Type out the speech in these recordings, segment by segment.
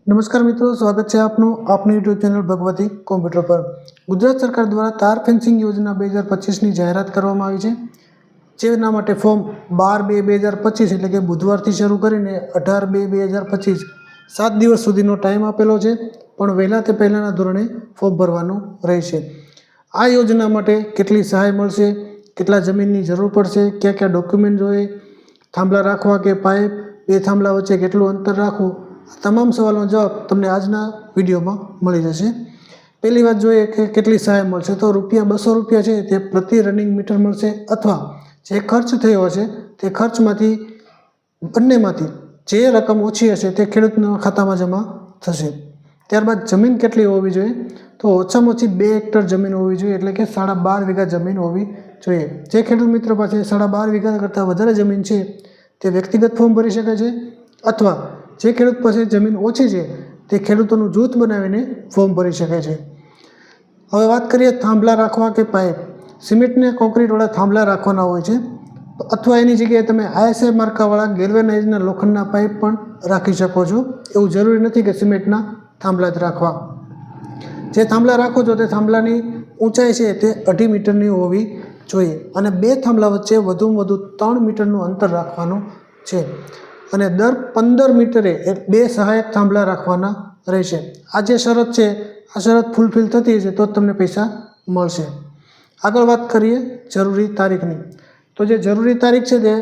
નમસ્કાર મિત્રો, સ્વાગત છે આપનું આપની યુટ્યુબ ચેનલ ભગવતી કોમ્પ્યુટર પર। ગુજરાત સરકાર દ્વારા તાર ફેન્સિંગ યોજના 2025ની જાહેરાત કરવામાં આવી છે, જેના માટે ફોર્મ 12/2/2025 એટલે કે બુધવારથી શરૂ કરીને 18/2/2025 7 દિવસ સુધીનો ટાઈમ આપેલો છે, પણ વહેલા તે પહેલાંના ધોરણે ફોર્મ ભરવાનું રહેશે। આ યોજના માટે કેટલી સહાય મળશે, કેટલા જમીનની જરૂર પડશે, કયા કયા ડોક્યુમેન્ટ જોઈએ, થાંભલા રાખવા કે પાઇપ, બે થાંભલા વચ્ચે કેટલું અંતર રાખવું, તમામ સવાલોનો જવાબ તમને આજના વિડીયોમાં મળી જશે। પહેલી વાત જોઈએ કે કેટલી સહાય મળશે, તો ₹200 છે તે પ્રતિ રનિંગ મીટર મળશે, અથવા જે ખર્ચ થયો હશે તે ખર્ચમાંથી બંનેમાંથી જે રકમ ઓછી હશે તે ખેડૂતના ખાતામાં જમા થશે। ત્યારબાદ જમીન કેટલી હોવી જોઈએ, તો ઓછામાં ઓછી 2 હેક્ટર જમીન હોવી જોઈએ, એટલે કે 12.5 વીઘા જમીન હોવી જોઈએ। જે ખેડૂત મિત્ર પાસે 12.5 વીઘા કરતાં વધારે જમીન છે તે વ્યક્તિગત ફોર્મ ભરી શકે છે, અથવા જે ખેડૂત પાસે જમીન ઓછી છે તે ખેડૂતોનું જૂથ બનાવીને ફોર્મ ભરી શકે છે। હવે વાત કરીએ થાંભલા રાખવા કે પાઇપ। સિમેન્ટને કોન્ક્રીટવાળા થાંભલા રાખવાના હોય છે, અથવા એની જગ્યાએ તમે ISI માર્કાવાળા ગેલ્વેનાઇઝના લોખંડના પાઇપ પણ રાખી શકો છો। એવું જરૂરી નથી કે સિમેન્ટના થાંભલા જ રાખવા। જે થાંભલા રાખો છો તે થાંભલાની ઊંચાઈ છે તે 2.5 મીટરની હોવી જોઈએ, અને બે થાંભલા વચ્ચે વધુમાં વધુ 3 મીટરનું અંતર રાખવાનું છે, અને દર 15 મીટરે 2 સહાયક થાંભલા રાખવાના રહેશે। આ જે શરત છે, આ શરત ફૂલફિલ થતી હશે તો જ તમને પૈસા મળશે। આગળ વાત કરીએ જરૂરી તારીખની, તો જે જરૂરી તારીખ છે તે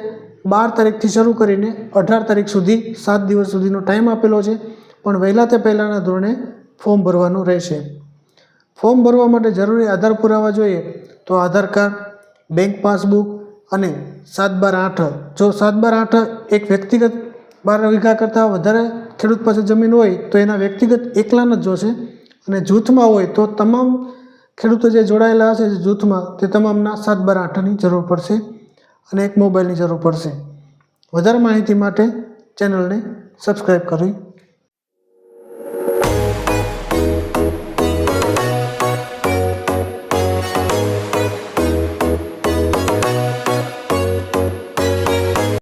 12 તારીખથી શરૂ કરીને 18 તારીખ સુધી 7 દિવસ સુધીનો ટાઈમ આપેલો છે, પણ વહેલા તે પહેલાંના ધોરણે ફોર્મ ભરવાનું રહેશે। ફોર્મ ભરવા માટે જરૂરી આધાર પુરાવા જોઈએ તો આધાર કાર્ડ, બેંક પાસબુક અને 7/12/8। જો 7/12/8 એક વ્યક્તિગત 12 વીઘા કરતાં વધારે ખેડૂત પાસે જમીન હોય તો એના વ્યક્તિગત એકલાના જ જોશે, અને જૂથમાં હોય તો તમામ ખેડૂતો જે જોડાયેલા હશે જૂથમાં તે તમામના 7/12/8ની જરૂર પડશે, અને એક મોબાઈલની જરૂર પડશે। વધારે માહિતી માટે ચેનલને સબસ્ક્રાઈબ કરવી